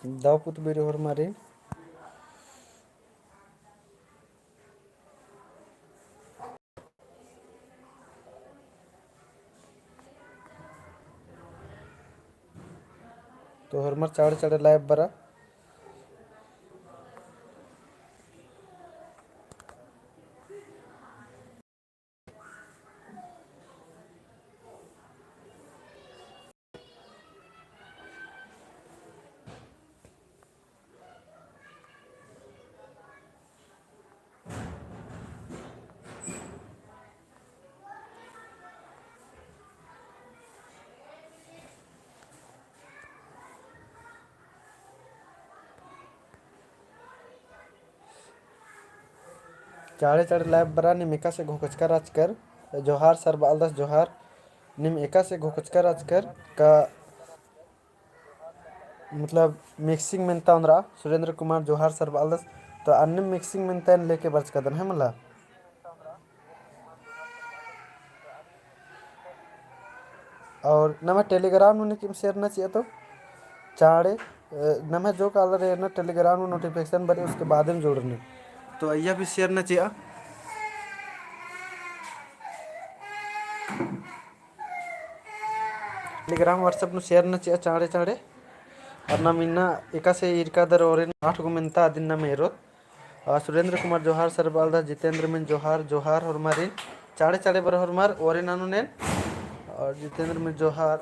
Daw put beri hormari. तो हरमर चाड़े चाड़े live बरा चाड़े चाड़े live बरा निम एका से घोकचका राजकर जोहार सर बालदास जोहार निम एका से घोकचका राजकर का मतलब मिक्सिंग मिनता उनरा सुरेंद्र कुमार जोहार सर बालदास तो अन्य मिक्सिंग मिनता लेके बर्च कदन है मला और नमे टेलीग्राम में किम शेयर ना चाहिए तो चाड़े नमे जो कलर है ना टेलीग्राम में नोटिफिकेशन बने उसके बाद में जोड़ने तो अय्या भी शेयर ना चाहिए टेलीग्राम व्हाट्सएप में शेयर ना चाहिए चाड़े चाड़े और ना मिन्ना एका से इरकादर और 8 गो मिनता दिन ना मेरो सुरेंद्र कुमार जोहार सर बालदास जितेंद्र मिन जोहार जोहार और मारी चाड़े चाड़े बर और मार और नानु ने और जितेंद्र मिन जोहार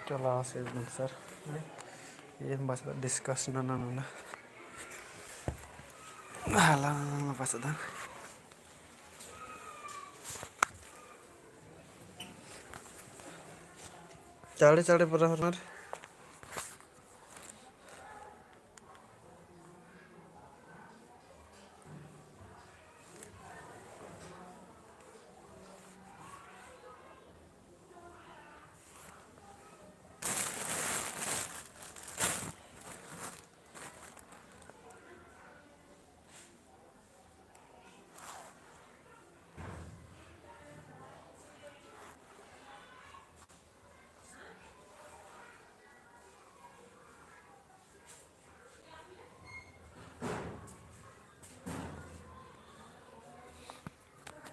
चला से सर ये बस डिस्कस ना ना ना हाला बस दा चाड़े चाड़े पर हमार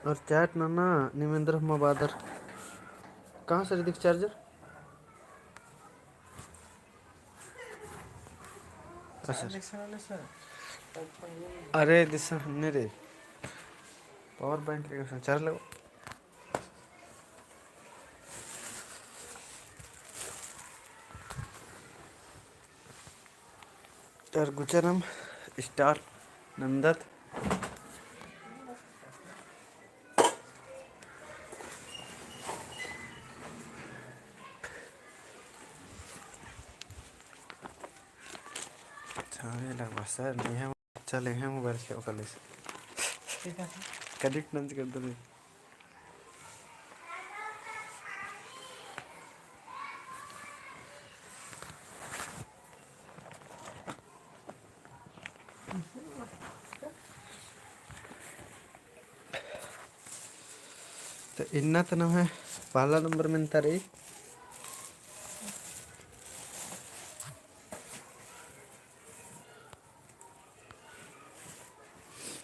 और चैट ना ना निमेंद्र मबादर कहाँ से दिख चार्जर अरे दिस ने रे पावर बैंक लेके चार्ज लगो चार गुचरम स्टार नंदत सर नहीं है चले हैं मोबाइल के ओकले से कनेक्ट नहीं कर दो तो इन्ना तो ना है पहला नंबर में तारी